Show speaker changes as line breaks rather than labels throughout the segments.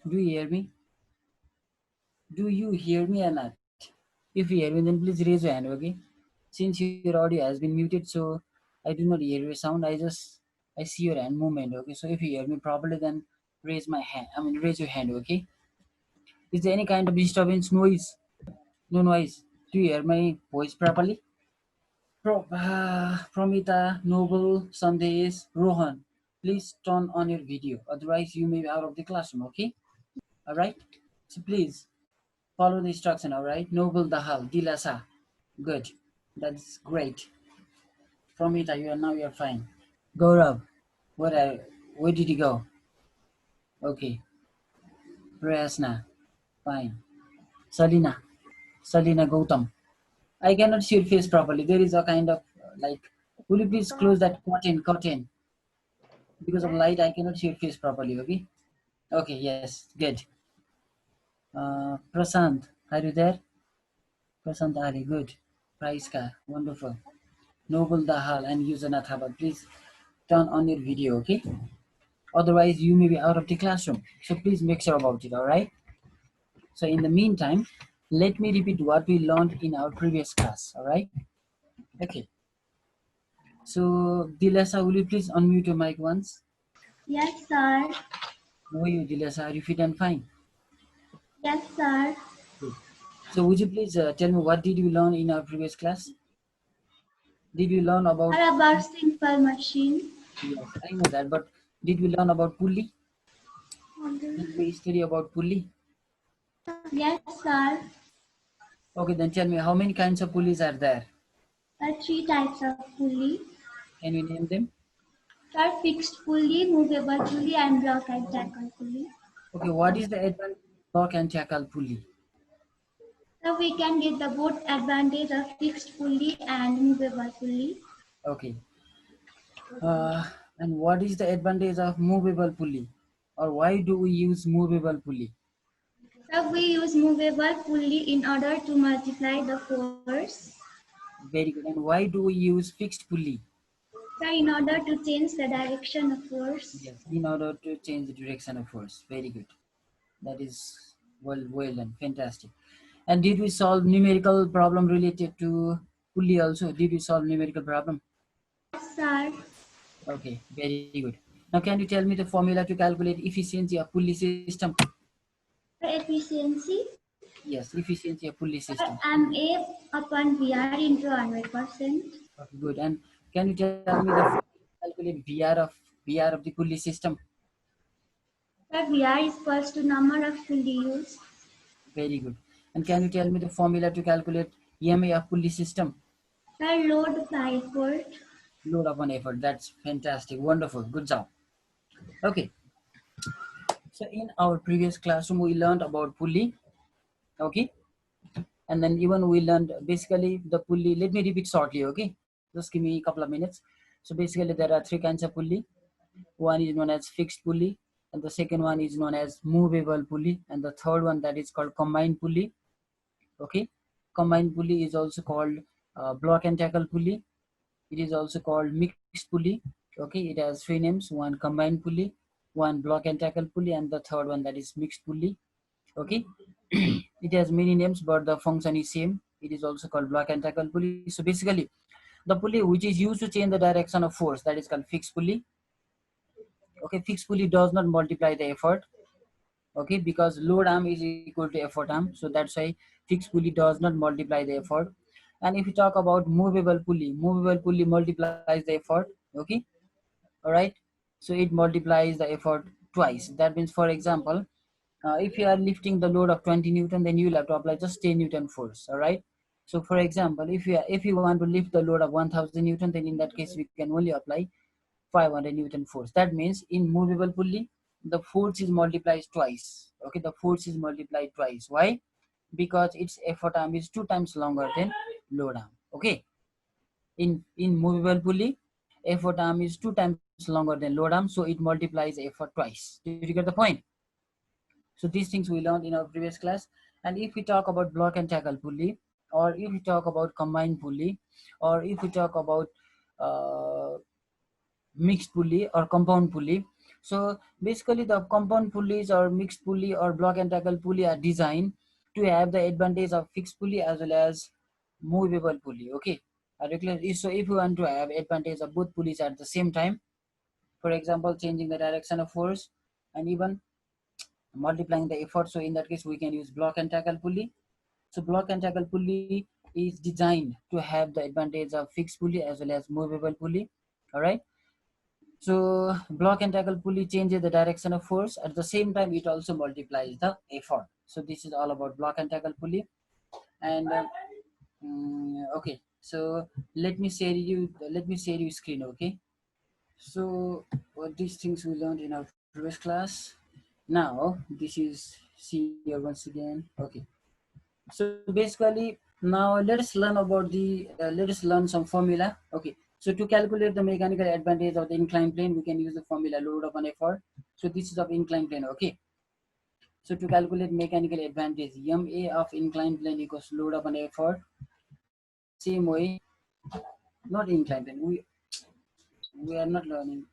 Do you hear me? Do you hear me or not? If you hear me, then please raise your hand, okay? Since your audio has been muted, so I do not hear your sound. I see your hand movement, okay? So if you hear me properly, then raise my hand. I mean, raise your hand, okay? Is there any kind of disturbance, noise? No noise. Do you hear my voice properly? Promita, Noble, Sandesh, Rohan, please turn on your video. Otherwise, you may be out of the classroom, okay? All right? So please follow the instruction, all right? Noble Dahal, Dilasa. Good. That's great. Promita, you are fine. Gaurav, where did you go? Okay. Prasna, fine. Salina, Salina Gautam. I cannot see your face properly. There is a kind of like, will you please close that curtain? Because of light, I cannot see your face properly, okay? Okay, yes, good. Prasant, are you there? Prasant Ali, good. Praiska, wonderful. Noble Dahal and Yuzana Thaba, please turn on your video, okay? Otherwise, you may be out of the classroom. So please make sure about it, alright? So in the meantime, let me repeat what we learned in our previous class, alright? Okay. So, Dilasa, will you please unmute your mic once?
Yes, sir.
How are you, Dilasa? Are you fit and fine?
Yes, sir.
Good. So, would you please tell me what did you learn in our previous class? Did you learn about?
What about simple machine?
Yes, I know that, but did we learn about pulley? Did we study about pulley?
Yes, sir.
Okay, then tell me how many kinds of pulleys are there?
There are three types of pulley.
Can you name them?
There are fixed pulley, movable pulley, and block and tackle pulley.
Okay, what is the advantage of block and tackle pulley?
So we can get the both advantage of fixed pulley and movable pulley.
Okay. And what is the advantage of movable pulley? Or why do we use movable pulley?
So we use movable pulley in order to multiply the force.
Very good. And why do we use fixed pulley?
So in order to change the direction of force.
Yes, in order to change the direction of force. Very good. That is well done. Fantastic. And did we solve numerical problem related to pulley also? Did we solve numerical problem?
Yes, sir.
Okay, very good. Now can you tell me the formula to calculate efficiency of pulley system?
Efficiency.
Yes, efficiency of pulley system.
MA upon VR into 100%.
Okay, good. And can you tell me the formula to calculate VR of the pulley system?
The VR is equals to number of pulley used.
Very good. And can you tell me the formula to calculate EMA of pulley system?
The load by effort.
Load upon effort. That's fantastic. Wonderful. Good job. Okay. So in our previous classroom, we learned about pulley. Okay. And then even we learned basically the pulley. Let me repeat shortly. Okay. Just give me a couple of minutes. So basically there are three kinds of pulley. One is known as fixed pulley, and the second one is known as movable pulley, and the third one that is called combined pulley. Okay. Combined pulley is also called block and tackle pulley. It is also called mixed pulley. Okay, it has three names: one combined pulley, one block and tackle pulley, and the third one that is mixed pulley. Okay, it has many names, but the function is same. It is also called block and tackle pulley. So basically, the pulley which is used to change the direction of force, that is called fixed pulley. Okay, fixed pulley does not multiply the effort. Okay, because load arm is equal to effort arm, so that's why fixed pulley does not multiply the effort. And if you talk about movable pulley multiplies the effort. Okay, all right, so it multiplies the effort twice. That means, for example, if you are lifting the load of 20 newton, then you will have to apply just 10 newton force. All right, so for example, if you want to lift the load of 1000 newton, then in that case we can only apply 500 newton force. That means in movable pulley the force is multiplied twice. Okay, the force is multiplied twice. Why? Because its effort arm is 2 times longer than load arm. Okay, in movable pulley, effort arm is 2 times longer than load arm, so it multiplies effort twice. Did you get the point? So these things we learned in our previous class. And if we talk about block and tackle pulley, or if we talk about combined pulley, or if we talk about uh, mixed pulley or compound pulley, So basically the compound pulleys or mixed pulley or block and tackle pulley are designed to have the advantage of fixed pulley as well as movable pulley. Okay. So if you want to have advantage of both pulleys at the same time, for example, changing the direction of force and even multiplying the effort. So in that case, we can use block and tackle pulley. So block and tackle pulley is designed to have the advantage of fixed pulley as well as movable pulley. All right. So block and tackle pulley changes the direction of force. At the same time, it also multiplies the effort. So this is all about block and tackle pulley. And okay, so let me share you screen. Okay. So what these things we learned in our previous class. Now this is see here once again. Okay. So basically now let us learn some formula. Okay. So to calculate the mechanical advantage of the inclined plane, we can use the formula load upon effort. So this is of inclined plane. Okay. So to calculate mechanical advantage, MA of inclined plane equals load upon effort. Same way, not inclined plane. We are not learning.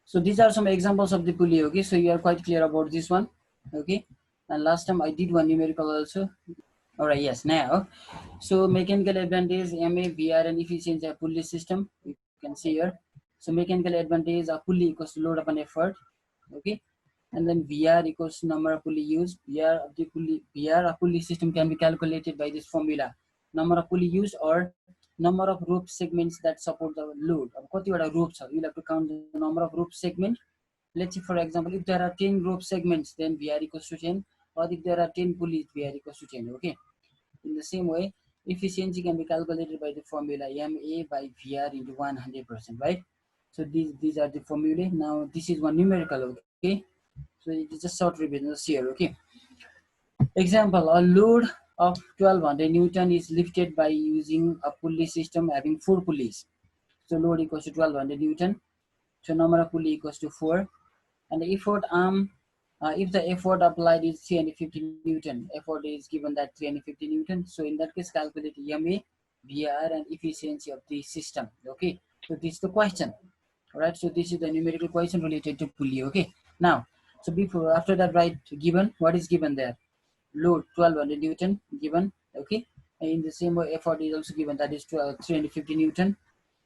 So these are some examples of the pulley. Okay. So you are quite clear about this one. Okay. And last time I did one numerical also. All right. Yes. Now, so mechanical advantage, MA, VR, and efficiency of pulley system. You can see here. So mechanical advantage of pulley equals to load upon effort. Okay. And then VR equals to number of pulley used. VR of pulley system can be calculated by this formula. Number of pulley used or number of rope segments that support the load. कतिवटा ropes are. You'll have to count the number of rope segments. Let's say for example, if there are 10 rope segments, then VR equals to 10. Or if there are 10 pulleys, VR equals to 10. Okay. In the same way, efficiency can be calculated by the formula MA by VR into 100%, right? So these are the formulae. Now this is one numerical, okay? So it is just short revision here, okay? Example, a load of 1200 Newton is lifted by using a pulley system having 4 pulleys. So load equals to 1200 Newton. So number of pulley equals to 4. And the effort arm, if the effort applied is 350 Newton, effort is given that 350 Newton. So in that case, calculate MA, VR, and efficiency of the system. Okay. So this is the question. All right. So this is the numerical question related to pulley. Okay. Now, so before after that, right, given what is given there? Load 1200 Newton given. Okay. And in the same way, effort is also given, that is 350 Newton.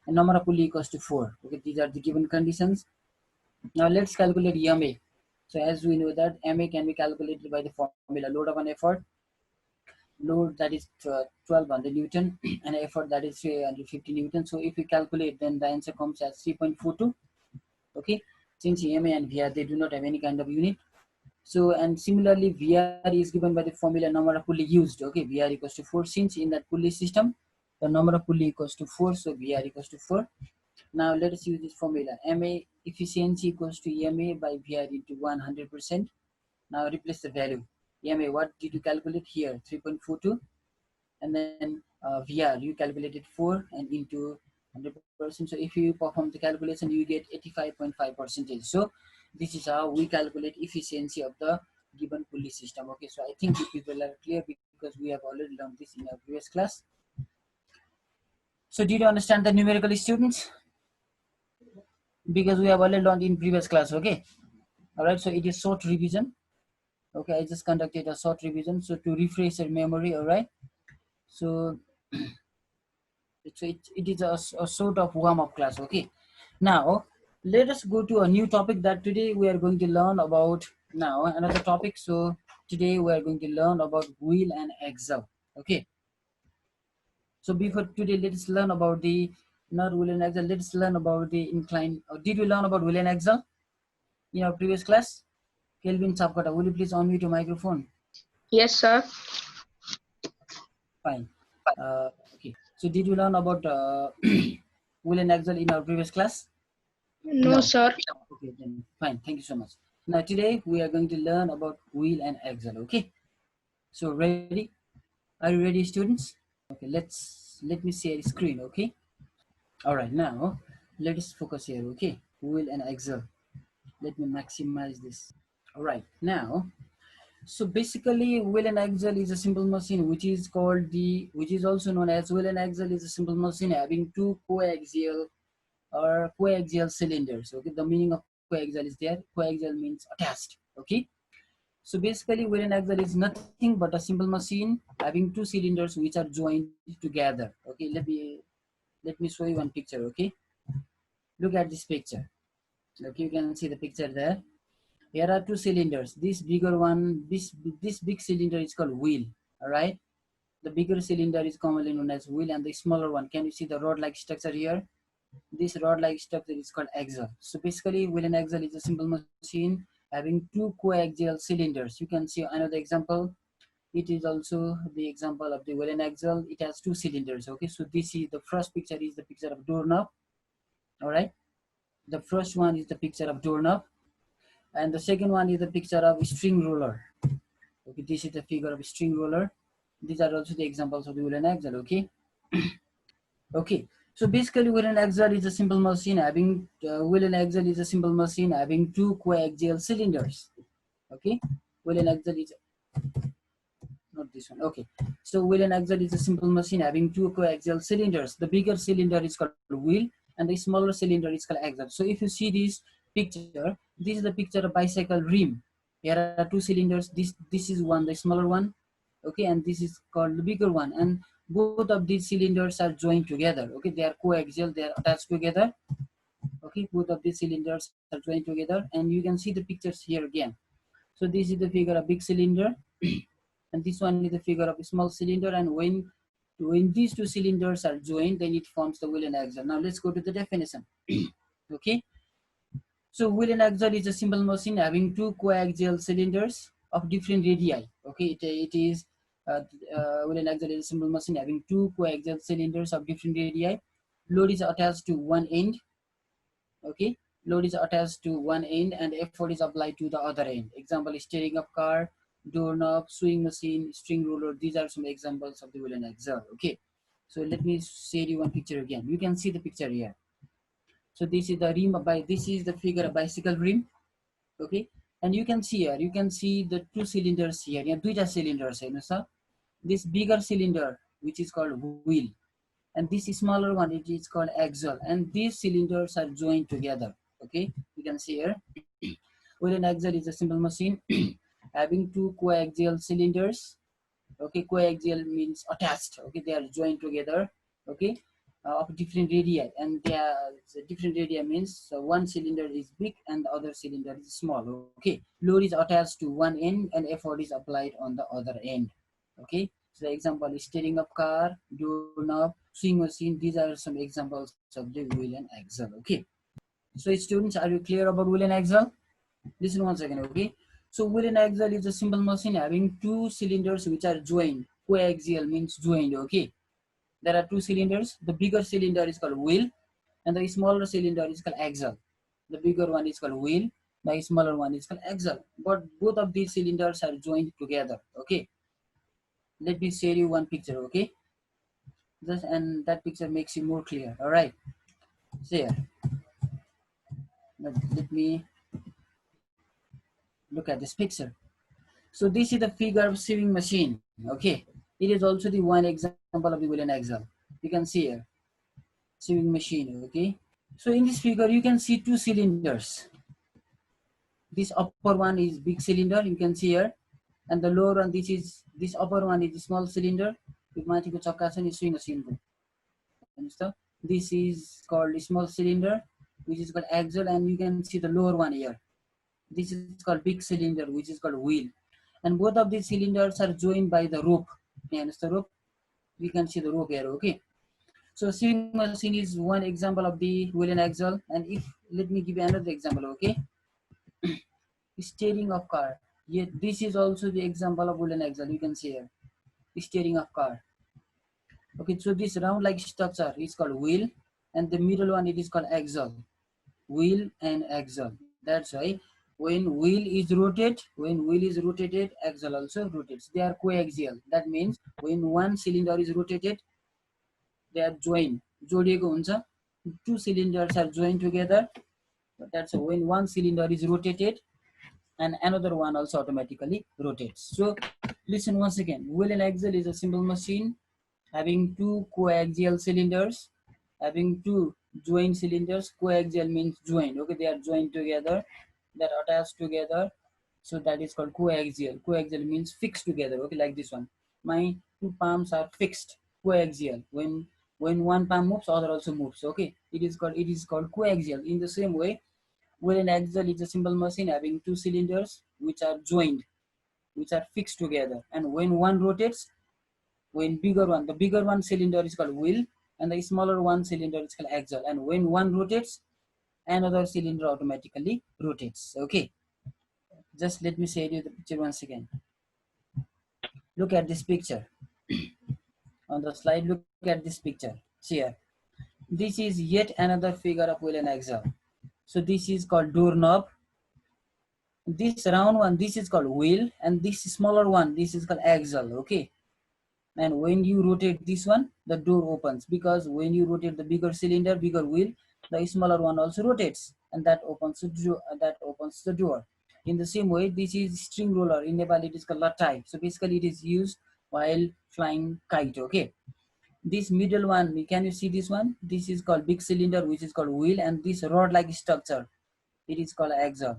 And number of pulley equals to 4. Okay. These are the given conditions. Now let's calculate MA. So as we know that MA can be calculated by the formula load upon effort. Load that is 1200 Newton and effort that is 350 Newton. So if we calculate, then the answer comes as 3.42. Okay. Since MA and VR, they do not have any kind of unit. So and similarly, VR is given by the formula number of pulley used. Okay. VR equals to 4. Since in that pulley system, the number of pulley equals to 4. So VR equals to 4. Now let us use this formula. MA efficiency equals to MA by VR into 100%. Now replace the value. MA, what did you calculate here? 3.42. And then VR, you calculated 4 and into 100%. So if you perform the calculation, you get 85.5%. So this is how we calculate efficiency of the given pulley system. Okay, so I think you people are clear because we have already learned this in our previous class. So did you understand the numerical, students? Because we have already learned in previous class. Okay. All right. So it is short revision. Okay. I just conducted a short revision. So to refresh your memory. All right. So it is a sort of warm-up class. Okay. Now let us go to a new topic that today we are going to learn about. Now another topic. So today we are going to learn about wheel and axle. Okay. So before today, let's learn about the not wheel and axle. Let's learn about the incline. Did we learn about wheel and axle in our previous class? Kelvin Chapkata, will you please unmute your microphone?
Yes, sir.
Fine. Okay. So did you learn about wheel and axle in our previous class?
No, sir.
Okay, then fine. Thank you so much. Now today we are going to learn about wheel and axle. Okay. So ready? Are you ready, students? Okay. Let me share screen. Okay. All right. Now let us focus here. Okay. Wheel and axle. Let me maximize this. All right. Now. So basically, wheel and axle is a simple machine which is also known as wheel and axle is a simple machine having two coaxial cylinders. Okay, the meaning of coaxial is there. Coaxial means attached. Okay. So basically, wheel and axle is nothing but a simple machine having two cylinders which are joined together. Okay. Let me show you one picture. Okay. Look at this picture. Okay, you can see the picture there. Here are two cylinders. This bigger one, this big cylinder is called wheel. All right. The bigger cylinder is commonly known as wheel, and the smaller one. Can you see the rod-like structure here? This rod-like structure is called axle. So basically, wheel and axle is a simple machine having two coaxial cylinders. You can see another example. It is also the example of the wheel and axle. It has two cylinders. Okay, so this is the first picture is the picture of doorknob. All right, the first one is the picture of doorknob, and the second one is the picture of string roller. Okay, this is the figure of string roller. These are also the examples of the wheel and axle. Okay. Okay, so basically wheel and axle is a simple machine having wheel and axle is a simple machine having two coaxial cylinders. Okay, wheel and axle is not this one. Okay, so wheel and axle is a simple machine having two coaxial cylinders. The bigger cylinder is called wheel and the smaller cylinder is called axle. So if you see this picture, this is the picture of bicycle rim. Here are two cylinders. This is one, the smaller one. Okay, and this is called the bigger one, and both of these cylinders are joined together. Okay, they are coaxial, they are attached together. Okay, both of these cylinders are joined together, and you can see the pictures here again. So this is the figure of big cylinder and this one is the figure of a small cylinder, and when these two cylinders are joined, then it forms the wheel and axle. Now let's go to the definition. Okay, so wheel and axle is a simple machine having two coaxial cylinders of different radii. Okay, it is wheel and axle is a simple machine having two coaxial cylinders of different radii. Load is attached to one end. Okay, load is attached to one end and effort is applied to the other end. Example is steering of car, doorknob, sewing machine, string roller. These are some examples of the wheel and axle. Okay, so let me share you one picture again. You can see the picture here. So this is the rim of this is the figure of bicycle rim. Okay, and you can see here, you can see the two cylinders here. Yeah, duita cylinders. This bigger cylinder which is called wheel, and this smaller one it is called axle, and these cylinders are joined together. Okay, you can see here. Wheel and axle is a simple machine having two coaxial cylinders. Okay, coaxial means attached. Okay, they are joined together. Okay, of different radii, and they are different radii means one cylinder is big and the other cylinder is small. Okay, load is attached to one end and effort is applied on the other end. Okay, so the example is steering of car, doorknob, sewing machine. These are some examples of the wheel and axle. Okay, so students, are you clear about wheel and axle? Listen once again. Okay, so wheel and axle is a simple machine having two cylinders which are joined. Coaxial means joined. Okay, there are two cylinders. The bigger cylinder is called wheel and the smaller cylinder is called axle. The bigger one is called wheel, the smaller one is called axle, but both of these cylinders are joined together. Okay, let me share you one picture. Okay, this and that picture makes it more clear. All right, so here, let me look at this picture. So this is the figure of sewing machine. Okay, it is also the one example of the wheel and axle. You can see here, sewing machine. Okay, so in this figure you can see two cylinders. This upper one is big cylinder, you can see here, and the lower one, this upper one is small cylinder. Sewing machine. This is called small cylinder, which is called axle, and you can see the lower one here. This is called big cylinder, which is called wheel, and both of these cylinders are joined by the rope. And the rope, we can see the rope here. Okay, so sewing machine is one example of the wheel and axle, and if let me give you another example. Okay, steering of car. Yet this is also the example of wheel and axle. You can see here, steering of car. Okay, so this round like structure is called wheel, and the middle one it is called axle. Wheel and axle. That's why when wheel is rotated, axle also rotates. They are coaxial. That means when one cylinder is rotated, they are joined. Two cylinders are joined together. That's when one cylinder is rotated and another one also automatically rotates. So listen once again. Wheel and axle is a simple machine having two coaxial cylinders, having two Joined cylinders, coaxial means joined. Okay, they are joined together, that attached together. So that is called coaxial. Coaxial means fixed together. Okay, like this one. My two palms are fixed, coaxial. When one palm moves, other also moves. Okay, it is called coaxial. In the same way, wheel and axle is a simple machine having two cylinders which are joined, which are fixed together. And when one rotates, the bigger one cylinder is called wheel, and the smaller one cylinder is called axle. And when one rotates, another cylinder automatically rotates. Okay, just let me show you the picture once again. Look at this picture on the slide. Look at this picture. See here. This is yet another figure of wheel and axle. So this is called doorknob. This round one, this is called wheel, and this smaller one, this is called axle. Okay, and when you rotate this one, the door opens, because when you rotate the bigger cylinder, bigger wheel, the smaller one also rotates, and that opens the door. In the same way, this is string roller. In Nepal it is called latai. So basically it is used while flying kite. Okay, this middle one, can you see this one? This is called big cylinder, which is called wheel, and this rod like structure, it is called axle.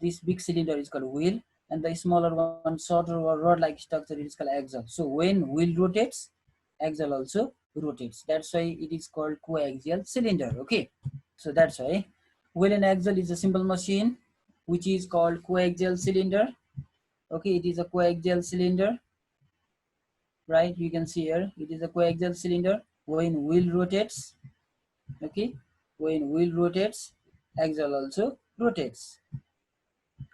This big cylinder is called wheel, and the smaller one, shorter or rod-like structure, it is called axle. So when wheel rotates, axle also rotates. That's why it is called coaxial cylinder. Okay, so that's why wheel and axle is a simple machine which is called coaxial cylinder. Okay, it is a coaxial cylinder, right? You can see here, it is a coaxial cylinder. When wheel rotates, okay, when wheel rotates, axle also rotates.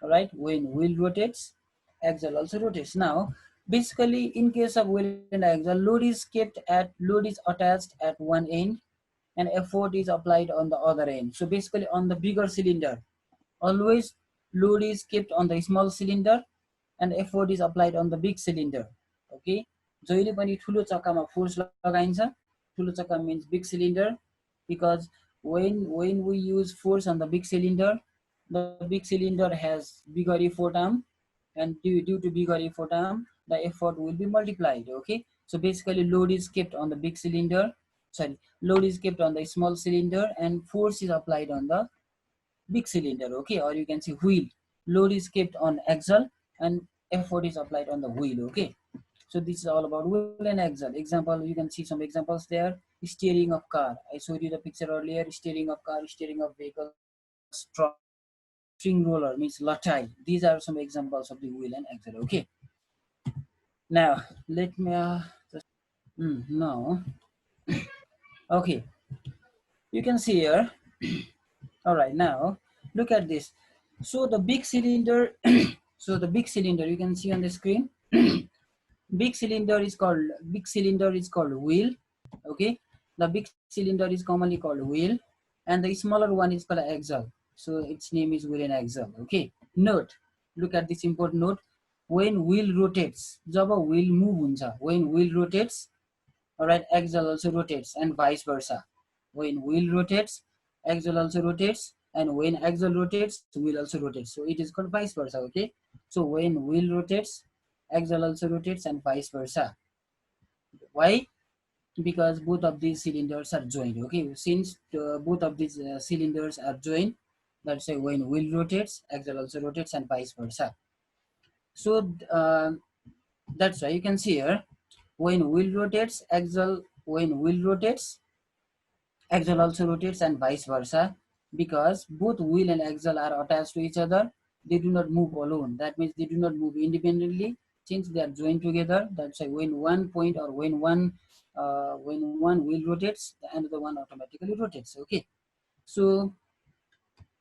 All right, when wheel rotates, axle also rotates. Now basically in case of wheel and axle, load is attached at one end, and effort is applied on the other end. So basically on the bigger cylinder, always load is kept on the small cylinder and effort is applied on the big cylinder. Okay, जहिले पनि ठुलो चक्कामा force लगाइन्छ. ठुलो चक्का means big cylinder, because when we use force on the big cylinder, the big cylinder has bigger effort arm, and due to bigger effort arm, the effort will be multiplied. Okay, so basically load is kept on the big cylinder, load is kept on the small cylinder, and force is applied on the big cylinder. Okay, or you can see wheel, load is kept on axle and effort is applied on the wheel. Okay, so this is all about wheel and axle. Example, you can see some examples there. Steering of car, I showed you the picture earlier. Steering of car, steering of vehicles, truck, string roller means latai. These are some examples of the wheel and axle. Okay, now let me just now, okay, you can see here. All right, now look at this. So the big cylinder so the big cylinder, you can see on the screen. big cylinder is called wheel. Okay, the big cylinder is commonly called wheel, and the smaller one is called axle. So its name is wheel and axle. Okay, note, look at this important note. When wheel rotates, जब wheel move हुन्छ, when wheel rotates, all right, axle also rotates, and vice versa. When wheel rotates, axle also rotates, and when axle rotates, wheel also rotates. So it is called vice versa. Okay, so when wheel rotates, axle also rotates, and vice versa. Why? Because both of these cylinders are joined. Okay, since both of these cylinders are joined, that's why when wheel rotates, axle also rotates, and vice versa. So that's why you can see here, when wheel rotates, axle also rotates, and vice versa, because both wheel and axle are attached to each other. They do not move alone. That means they do not move independently, since they are joined together. That's why when one point, or when one wheel rotates, the another one automatically rotates. Okay, so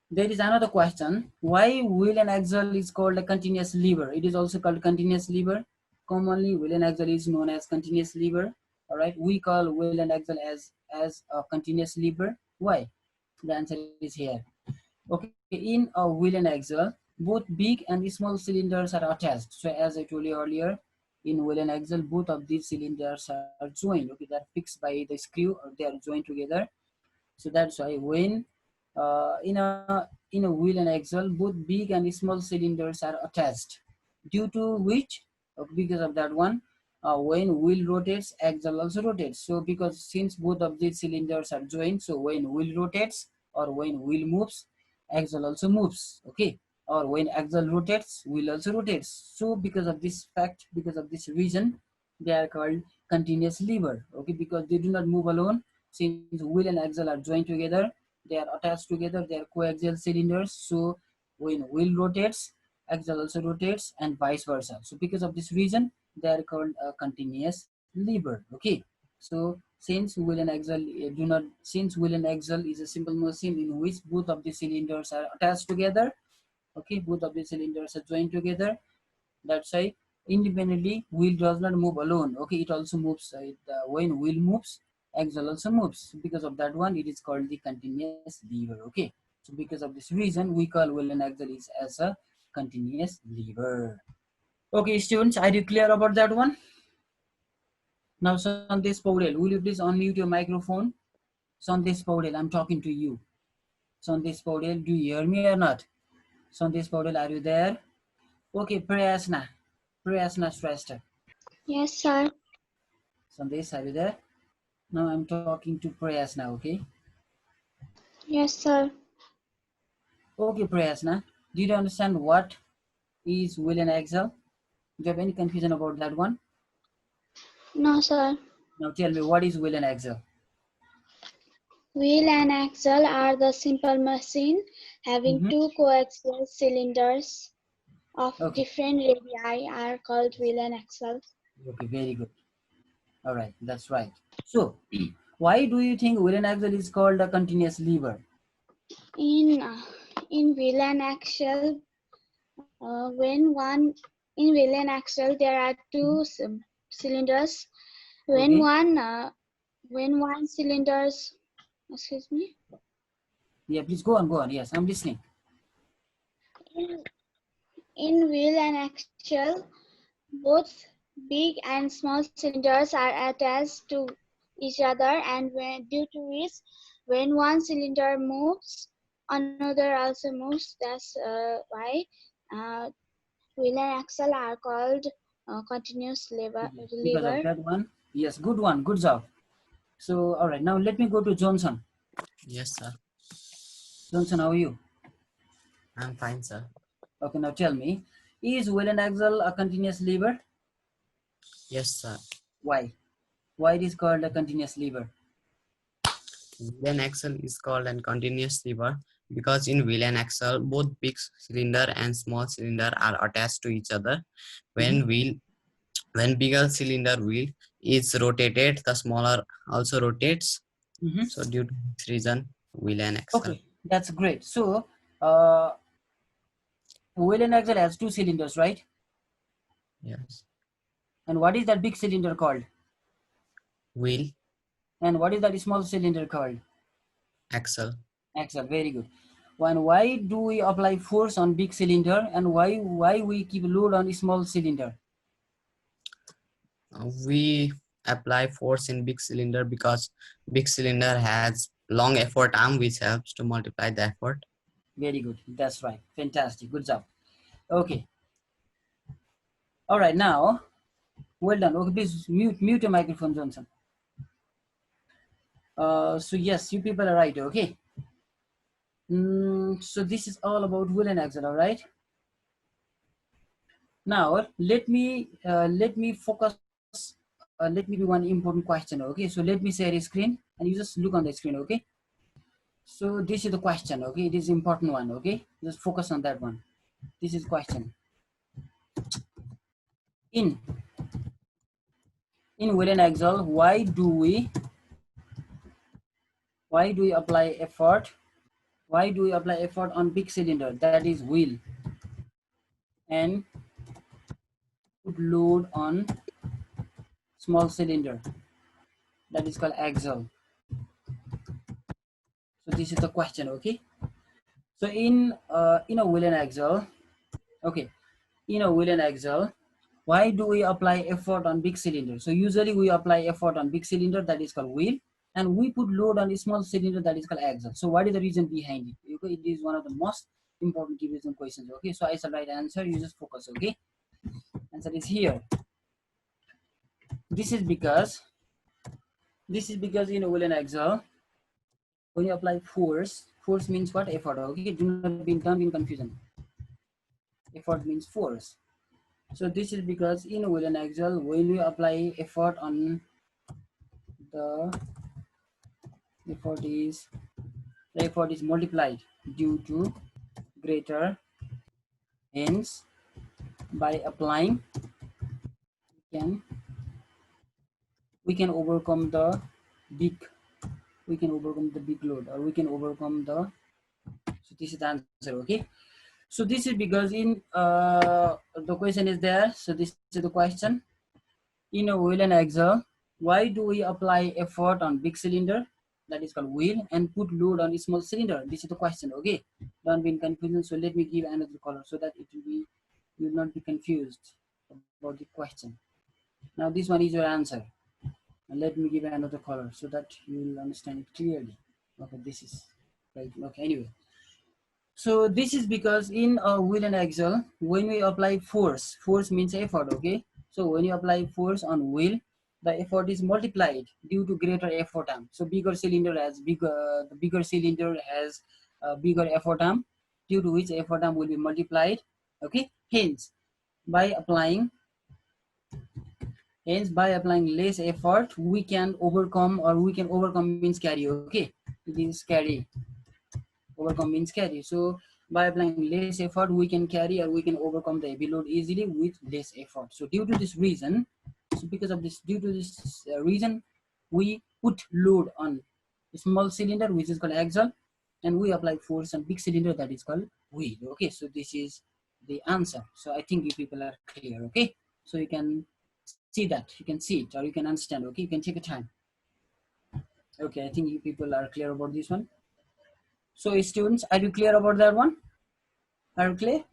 there is another question: why wheel and axle is called a continuous lever? It is also called continuous lever. Commonly, wheel and axle is known as continuous lever. All right, we call wheel and axle as a continuous lever. Why? The answer is here. Okay, in a wheel and axle, both big and small cylinders are attached. So as I told you earlier, in wheel and axle, both of these cylinders are joined. Okay, they're fixed by the screw, or they are joined together. So that's why when in a wheel and axle, both big and small cylinders are attached. Due to which, because of that one, when wheel rotates, axle also rotates. So because since both of these cylinders are joined, so when wheel rotates or when wheel moves, axle also moves. Okay, or when axle rotates, wheel also rotates. So because of this fact, because of this reason, they are called continuous lever. Okay, because they do not move alone. Since wheel and axle are joined together, they are attached together, they are coaxial cylinders. So when wheel rotates, axle also rotates, and vice versa. So because of this reason, they are called a continuous lever. Okay, so since wheel and axle since wheel and axle is a simple machine in which both of the cylinders are attached together. Okay, both of the cylinders are joined together. That's why independently wheel does not move alone. Okay, it also moves. When wheel moves, axle also moves. Because of that one, it is called the continuous lever. Okay, so because of this reason, we call wheel and axle is as a continuous lever. Okay, students, are you clear about that one? Now, Sandesh Paudel, will you please unmute your microphone? Sandesh Paudel, I'm talking to you. Sandesh Paudel, do you hear me or not? Sandesh Paudel, are you there? Okay, Prayasna. Prayasna Shrestha.
Yes, sir.
Sandesh, are you there? Now I'm talking to Prayasna, okay?
Yes, sir.
Okay, Prayasna, did you understand what is wheel and axle? Do you have any confusion about that one?
No, sir.
Now tell me, what is wheel and axle?
Wheel and axle are the simple machine having
Mm-hmm.
two coaxial cylinders of
Okay,
different radii are called wheel and axle.
okay, very good. All right, that's right. So, why do you think wheel and axle is called a continuous lever?
In in wheel and axle, when one in wheel and axle there are two cylinders. When
Okay,
one when one cylinders, excuse me.
yeah, please go on, go on. Yes, I'm listening.
In, in wheel and axle, both big and small cylinders are attached to each other, and due to which, when one cylinder moves, another also moves. That's why uh, wheel and axle are called continuous
Because of
lever.
that one, yes, good one, good job. So, all right, now let me go to Johnson.
Yes, sir.
Johnson, how are you?
I'm fine, sir.
Okay, now tell me, is wheel and axle a continuous lever?
Yes, sir.
Why? Why it is called a continuous lever?
Wheel and axle is called a continuous lever because in wheel and axle, both big cylinder and small cylinder are attached to each other. When when bigger cylinder wheel is rotated, the smaller also rotates.
Mm-hmm.
So due to this reason, wheel and axle.
Okay, that's great. So, uh, wheel and axle has two cylinders, right?
Yes.
And what is that big cylinder called?
Wheel,
And what is that small cylinder called?
axle.
Axle. Very good. And why do we apply force on big cylinder, and why we keep load on small cylinder?
We apply force in big cylinder because big cylinder has long effort arm which helps to multiply the effort.
Very good. That's right. Fantastic. Good job. Okay. All right. Now, well done. Okay, please mute your microphone, Johnson. So yes, you people are right. Okay. So this is all about wheel and axle. All right. Now let me focus. Let me do one important question. Okay. So let me share a screen, and you just look on the screen. Okay. So this is the question. Okay. It is important one. Okay. Just focus on that one. This is question. In wheel and axle, why do we apply effort? Why do we apply effort on big cylinder, that is wheel, and put load on small cylinder, that is called axle? So this is the question. Okay. So in a wheel and axle, okay, in a wheel and axle, why do we apply effort on big cylinder? So usually we apply effort on big cylinder, that is called wheel, and we put load on a small cylinder, that is called axle. So what is the reason behind it? Okay, it is one of the most important revision questions. Okay, so I shall write answer, you just focus. Okay, answer is here. This is because in a wheel and axle, when you apply force means what? Effort. Okay, don't be in confusion. Effort means force. So this is because in a wheel and axle, when we apply effort on the effort is multiplied due to greater, hence by applying can we can overcome the big load, or we can overcome the, so this is the answer. Okay, so this is because in the question is there, so this is the question. In a wheel and axle, why do we apply effort on big cylinder, that is called wheel, and put load on a small cylinder? This is the question. Okay, don't be in confusion. So let me give another color so that you will not be confused about the question. Now this one is your answer. And let me give another color so that you will understand it clearly. Okay, this is right. Okay, anyway, so this is because in a wheel and axle, when we apply force means effort. Okay, so when you apply force on wheel, the effort is multiplied due to greater effort arm. So the bigger cylinder has a bigger effort arm, due to which effort arm will be multiplied. Okay, by applying by applying less effort, we can overcome, or we can overcome means carry. Okay, it is carry. Overcome means carry. So by applying less effort, we can carry, or we can overcome the heavy load easily with less effort. So due to this reason, reason, we put load on a small cylinder, which is called axle, and we apply force on big cylinder, that is called wheel. Okay, so this is the answer. So I think you people are clear. Okay, so you can see that, you can see it, or you can understand. Okay, you can take a time. Okay, I think you people are clear about this one. So students, are you clear about that one? Are you clear?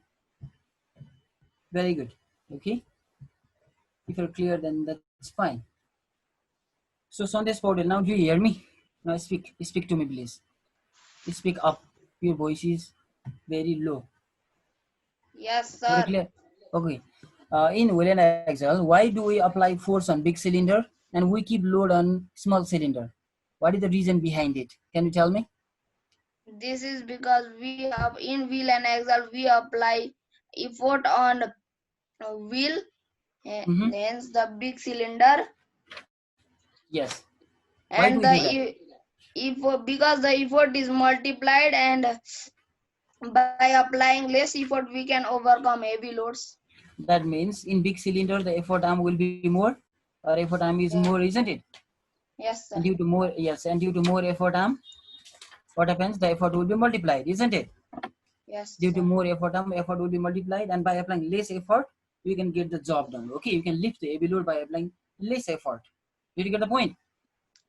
Very good. Okay, if you're clear, then that's fine. So Sandesh Paudel, now do you hear me? Now speak to me, please. Speak up. Your voice is very low.
Yes,
Very
sir.
clear. Okay. In wheel and axle, why do we apply force on big cylinder and we keep load on small cylinder? What is the reason behind it? Can you tell me?
This is because we have in wheel and axle we apply effort on wheel,
Mm-hmm.
hence the big cylinder,
Yes. Why do
and
we do that?
if because the effort is multiplied, and by applying less effort we can overcome heavy loads.
That means in big cylinder the effort arm will be more, or effort arm is
Yeah.
more, isn't it?
Yes, sir.
And due to more, yes, and due to more effort arm, what happens? The effort will be multiplied, isn't it?
Yes,
Due to
sir.
more effort arm, effort will be multiplied, and by applying less effort, we can get the job done. Okay, you can lift the heavy load by applying less effort. Did you get the point?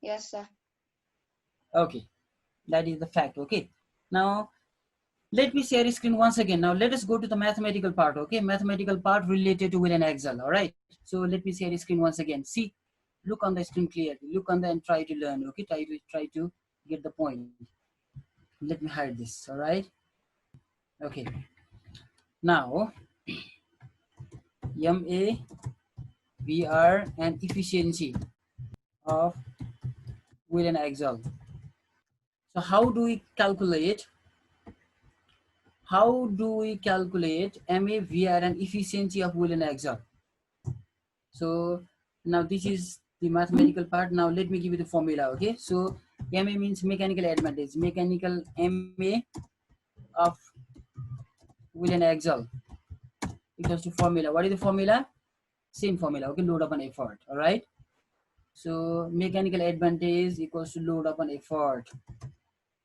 Yes, sir.
Okay, that is the fact. Okay, now let me share screen once again. Now let us go to the mathematical part. Okay, mathematical part related to wheel and axle. All right, so let me share screen once again. See, look on the screen clearly, look on the and try to learn. Okay, try to get the point. Let me hide this. All right, okay, now MAVR and efficiency of wheel and axle. So how do we calculate MAVR and efficiency of wheel and axle? So now this is the mathematical part. Now let me give you the formula. Okay, so MA means mechanical advantage, mechanical MA of wheel and axle equals to formula. What is the formula? Same formula. Okay, load upon effort. All right, so mechanical advantage equals to load upon effort.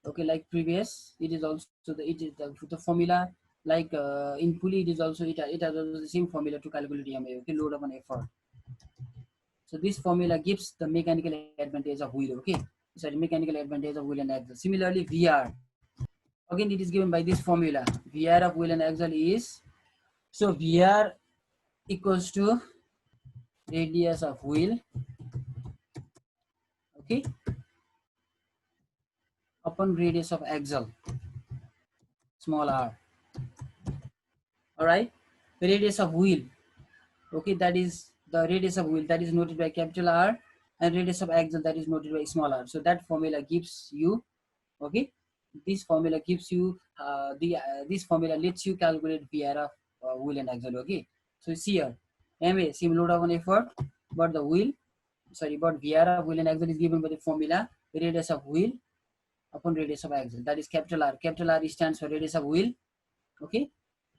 Okay, like previous, it is also the formula, like in pulley, it is also it has also the same formula to calculate MA. Okay, load upon effort. So this formula gives the mechanical advantage of wheel. Okay, sorry, mechanical advantage of wheel and axle. Similarly, VR, again it is given by this formula. VR of wheel and axle is, so VR equals to radius of wheel, okay, upon radius of axle, small r. All right, the radius of wheel, okay, that is the radius of wheel, that is noted by capital R, and radius of axle, that is noted by small r. So that formula gives you, okay, this formula gives you this formula lets you calculate VR of wheel and axle. Okay, so see here, MA, sim load upon effort, but the wheel, sorry, but VR of wheel and axle is given by the formula radius of wheel upon radius of axle, that is capital R. Capital R stands for radius of wheel, okay,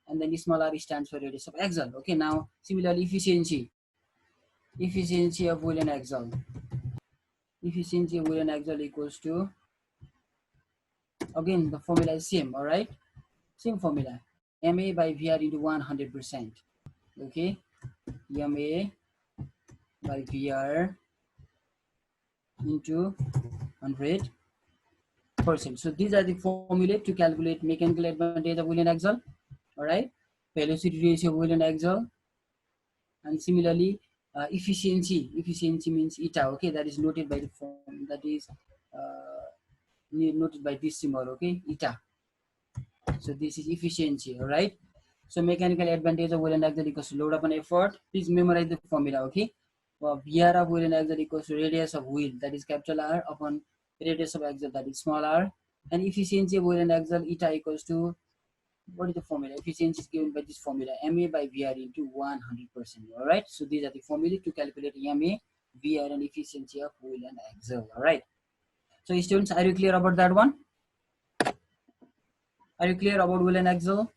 and then small r stands for radius of axle. Okay, now similarly efficiency of wheel and axle, efficiency of wheel and axle equals to, again the formula is same. All right, same formula, MA by VR into 100%. Okay, MA by VR into 100%. So these are the formulae to calculate mechanical advantage of wheel and axle. All right, velocity ratio of wheel and axle, and similarly efficiency means eta. Okay, that is noted by the form, that is noted by this symbol. Okay, eta. So this is efficiency. All right, so mechanical advantage of wheel and axle equals to load upon effort. Please memorize the formula. Okay, VR of wheel and axle equals to radius of wheel, that is capital R, upon radius of axle, that is small r, and efficiency of wheel and axle eta equals to, what is the formula? Efficiency is given by this formula, MA by VR into 100%. All right, so these are the formula to calculate MA, VR, and efficiency of wheel and axle. All right, so students, are you clear about that one? Are you clear about wheel and axle?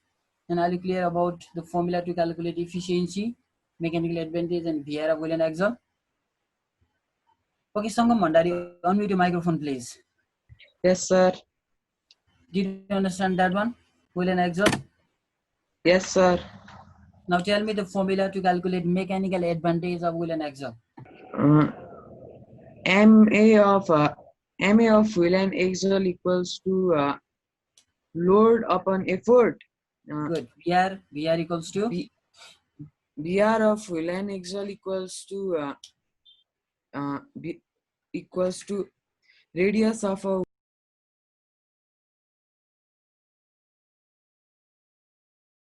And are you clear about the formula to calculate efficiency, mechanical advantage, and VR of wheel and axle? Okay, Sangam Mandari, unmute your microphone, please.
Yes, sir.
Did you understand that one? Wheel and axle?
Yes, sir.
Now tell me the formula to calculate mechanical advantage of wheel and axle.
MA of wheel and axle equals to load upon effort.
Good. VR equals to?
VR of wheel and axle equals to equals to radius of a